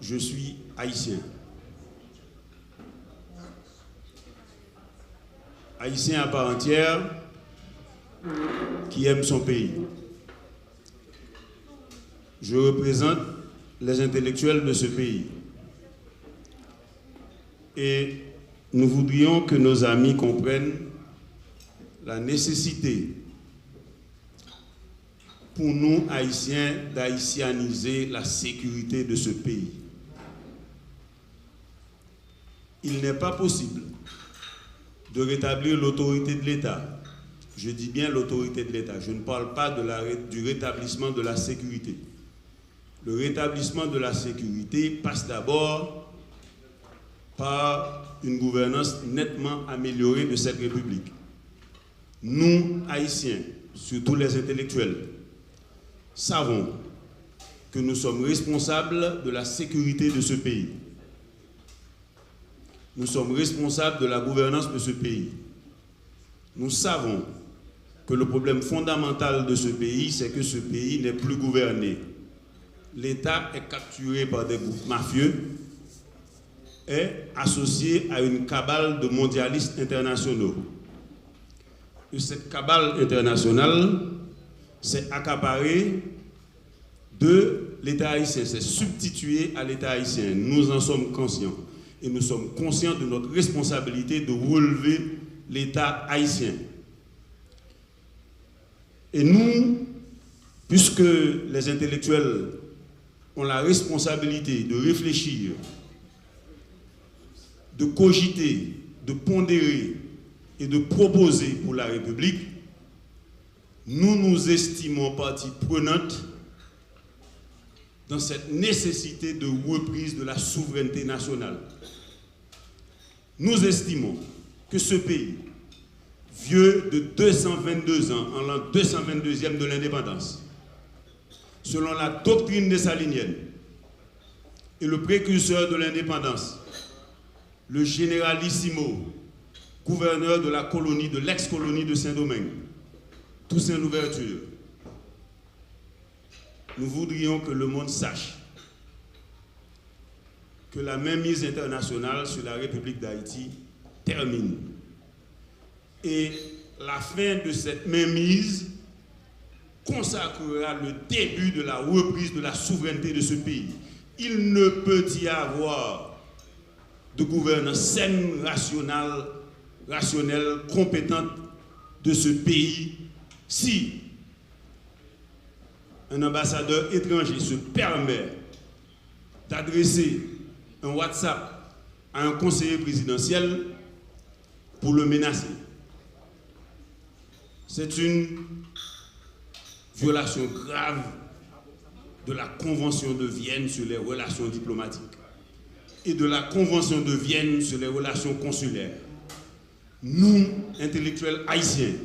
Je suis haïtien. Haïtien à part entière qui aime son pays. Je représente les intellectuels de ce pays. Et nous voudrions que nos amis comprennent la nécessité pour nous, Haïtiens, d'haïtianiser la sécurité de ce pays. Il n'est pas possible de rétablir l'autorité de l'État. Je dis bien l'autorité de l'État. Je ne parle pas du rétablissement de la sécurité. Le rétablissement de la sécurité passe d'abord par une gouvernance nettement améliorée de cette République. Nous, Haïtiens, surtout les intellectuels, savons que nous sommes responsables de la sécurité de ce pays. Nous sommes responsables de la gouvernance de ce pays. Nous savons que le problème fondamental de ce pays, c'est que ce pays n'est plus gouverné. L'État est capturé par des groupes mafieux et associé à une cabale de mondialistes internationaux. Et cette cabale internationale s'est accaparée de l'État haïtien, s'est substituée à l'État haïtien. Nous en sommes conscients. Et nous sommes conscients de notre responsabilité de relever l'État haïtien. Et nous, puisque les intellectuels ont la responsabilité de réfléchir, de cogiter, de pondérer et de proposer pour la République, nous nous estimons partie prenante dans cette nécessité de reprise de la souveraineté nationale. Nous estimons que ce pays, vieux de 222 ans, en l'an 222e de l'indépendance, selon la doctrine dessalinienne et le précurseur de l'indépendance, le généralissimo, gouverneur de la colonie, de l'ex-colonie de Saint-Domingue, Toussaint Louverture, nous voudrions que le monde sache que la mainmise internationale sur la République d'Haïti termine. Et la fin de cette mainmise consacrera le début de la reprise de la souveraineté de ce pays. Il ne peut y avoir de gouvernance saine, rationnelle, compétente de ce pays si un ambassadeur étranger se permet d'adresser un WhatsApp à un conseiller présidentiel pour le menacer. C'est une violation grave de la Convention de Vienne sur les relations diplomatiques et de la Convention de Vienne sur les relations consulaires. Nous, intellectuels haïtiens,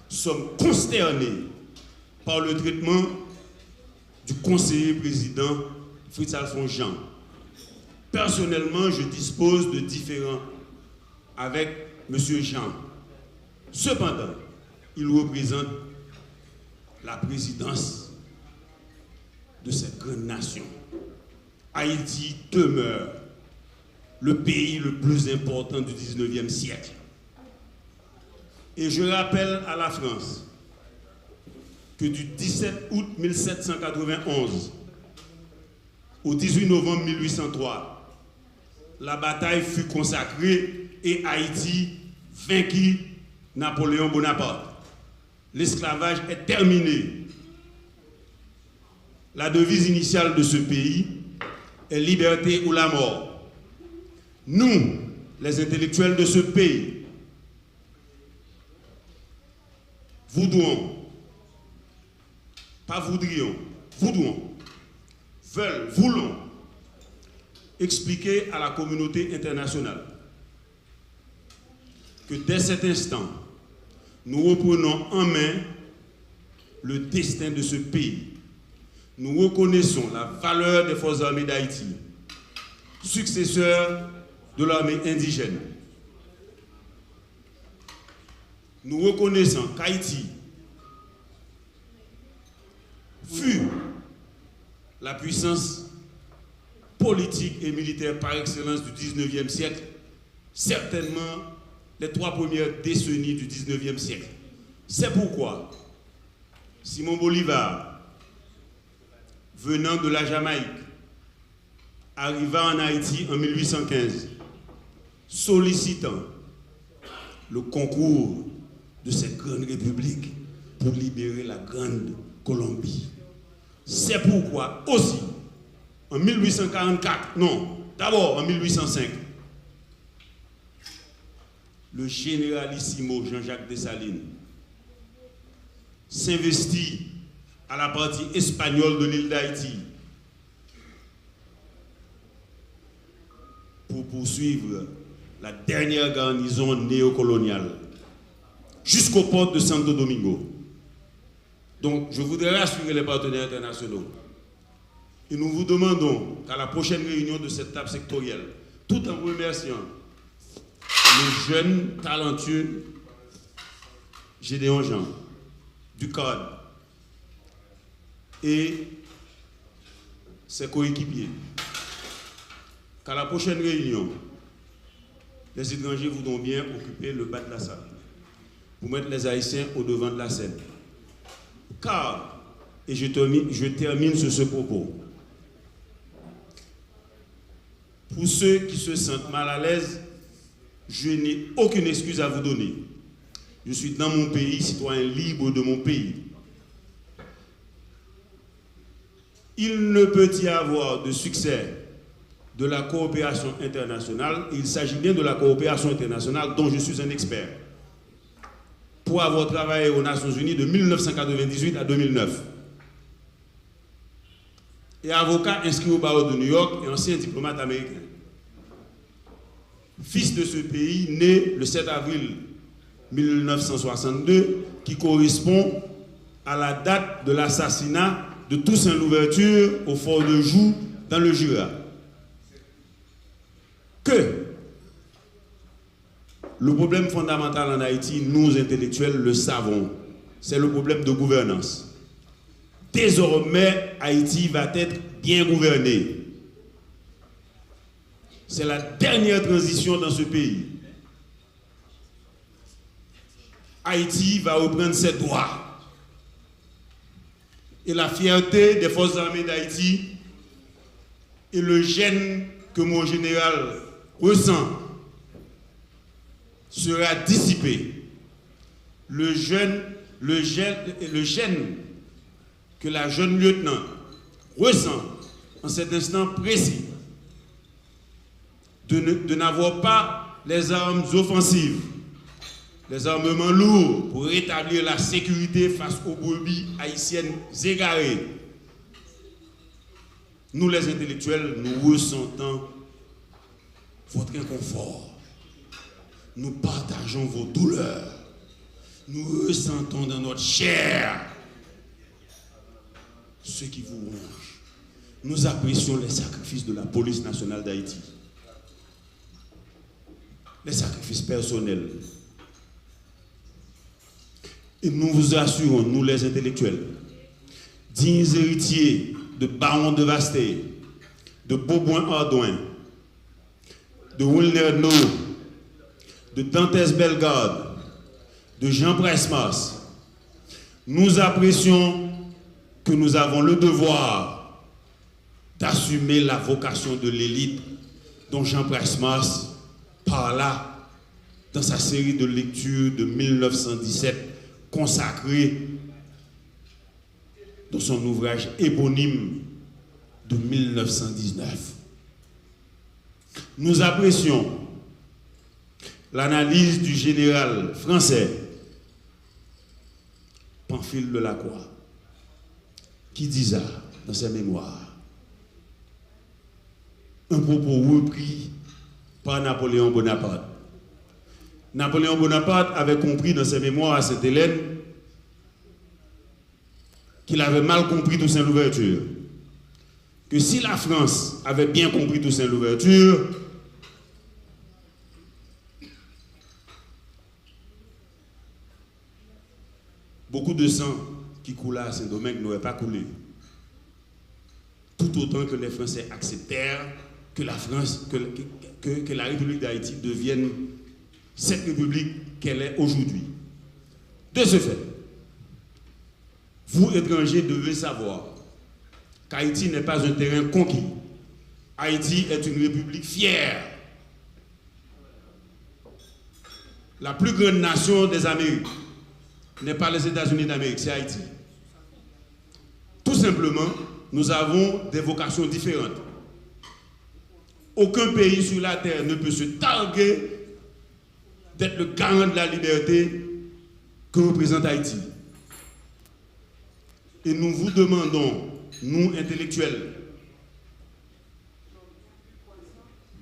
sommes consternés par le traitement du conseiller président Fritz Alphonse Jean. Personnellement, je dispose de différends avec M. Jean. Cependant, il représente la présidence de cette grande nation. Haïti demeure le pays le plus important du 19e siècle. Et je rappelle à la France que du 17 août 1791 au 18 novembre 1803, la bataille fut consacrée et Haïti vainquit Napoléon Bonaparte. L'esclavage est terminé. La devise initiale de ce pays est liberté ou la mort. Nous, les intellectuels de ce pays, voudrions, voulons expliquer à la communauté internationale que dès cet instant, nous reprenons en main le destin de ce pays. Nous reconnaissons la valeur des forces armées d'Haïti, successeurs de l'armée indigène. Nous reconnaissons qu'Haïti fut la puissance politique et militaire par excellence du 19e siècle, certainement les 3 premières décennies du 19e siècle. C'est pourquoi Simon Bolivar, venant de la Jamaïque, arriva en Haïti en 1815, sollicitant le concours de cette grande république pour libérer la grande Colombie. C'est pourquoi aussi, en 1844, non, d'abord en 1805, le généralissimo Jean-Jacques Dessalines s'investit à la partie espagnole de l'île d'Haïti pour poursuivre la dernière garnison néocoloniale jusqu'aux portes de Santo Domingo. Donc, je voudrais rassurer les partenaires internationaux. Et nous vous demandons qu'à la prochaine réunion de cette table sectorielle, tout en remerciant le jeune, talentueux Gédéon Jean, du CAD, et ses coéquipiers, qu'à la prochaine réunion, les étrangers voudront bien occuper le bas de la salle pour mettre les Haïtiens au devant de la scène. Car, et je termine sur ce propos, pour ceux qui se sentent mal à l'aise, je n'ai aucune excuse à vous donner. Je suis dans mon pays, citoyen libre de mon pays. Il ne peut y avoir de succès de la coopération internationale, et il s'agit bien de la coopération internationale dont je suis un expert, pour avoir travaillé aux Nations Unies de 1998 à 2009. Et avocat inscrit au barreau de New York et ancien diplomate américain. Fils de ce pays, né le 7 avril 1962, qui correspond à la date de l'assassinat de Toussaint Louverture au fort de Joux dans le Jura. Que le problème fondamental en Haïti, nous intellectuels le savons, c'est le problème de gouvernance. Désormais, Haïti va être bien gouverné. C'est la dernière transition dans ce pays. Haïti va reprendre ses droits. Et la fierté des forces armées d'Haïti et le gêne que mon général ressent sera dissipé. Le gêne que la jeune lieutenant ressent en cet instant précis de n'avoir pas les armes offensives, les armements lourds pour rétablir la sécurité face aux brebis haïtiennes égarées. Nous les intellectuels, nous ressentons votre inconfort. Nous partageons vos douleurs. Nous ressentons dans notre chair ce qui vous ronge. Nous apprécions les sacrifices de la police nationale d'Haïti. Les sacrifices personnels. Et nous vous assurons, nous les intellectuels, dignes héritiers de Baron de Vasté, de Beauboin-Ardouin, de Wilner-No, de Dantès Bellegarde, de Jean Presmas, nous apprécions que nous avons le devoir d'assumer la vocation de l'élite dont Jean Presmas parla dans sa série de lectures de 1917 consacrée dans son ouvrage éponyme de 1919. Nous apprécions l'analyse du général français Pamphile de Lacroix, qui disait dans ses mémoires un propos repris par Napoléon Bonaparte. Napoléon Bonaparte avait compris dans ses mémoires à Sainte-Hélène qu'il avait mal compris Toussaint Louverture. Que si la France avait bien compris Toussaint Louverture, beaucoup de sang qui coulait à Saint-Domingue n'aurait pas coulé. tout autant que les Français acceptèrent que la France, que la République d'Haïti devienne cette République qu'elle est aujourd'hui. De ce fait, vous, étrangers, devez savoir qu'Haïti n'est pas un terrain conquis. Haïti est une république fière. La plus grande nation des Amériques n'est pas les États-Unis d'Amérique, c'est Haïti. Tout simplement, nous avons des vocations différentes. Aucun pays sur la terre ne peut se targuer d'être le garant de la liberté que représente Haïti. Et nous vous demandons, nous intellectuels,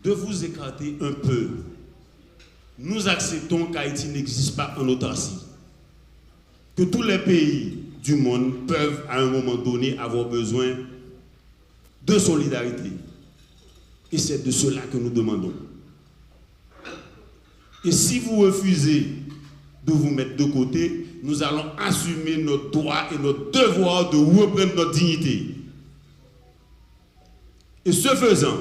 de vous écarter un peu. Nous acceptons qu'Haïti n'existe pas en autarcie. Que tous les pays du monde peuvent à un moment donné avoir besoin de solidarité. Et c'est de cela que nous demandons. Et si vous refusez de vous mettre de côté, nous allons assumer notre droit et notre devoir de reprendre notre dignité. Et ce faisant,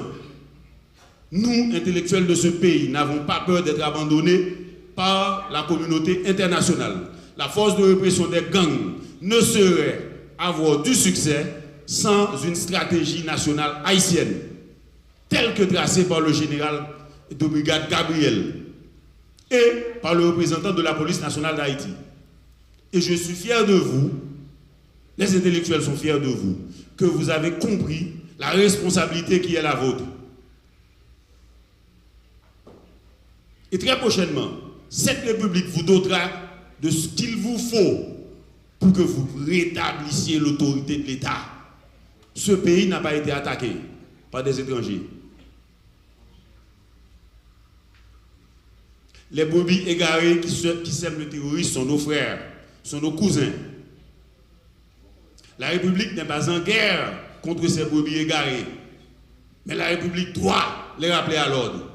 nous, intellectuels de ce pays, n'avons pas peur d'être abandonnés par la communauté internationale. La force de répression des gangs ne saurait avoir du succès sans une stratégie nationale haïtienne, telle que tracée par le général de brigade Gabriel et par le représentant de la police nationale d'Haïti. Et je suis fier de vous, les intellectuels sont fiers de vous, que vous avez compris la responsabilité qui est la vôtre. Et très prochainement, cette République vous dotera de ce qu'il vous faut pour que vous rétablissiez l'autorité de l'État. Ce pays n'a pas été attaqué par des étrangers. Les brebis égarés qui sèment le terrorisme sont nos frères, sont nos cousins. La République n'est pas en guerre contre ces brebis égarés, mais la République doit les rappeler à l'ordre.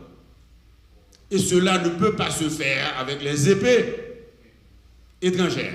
Et cela ne peut pas se faire avec les épées étrangères.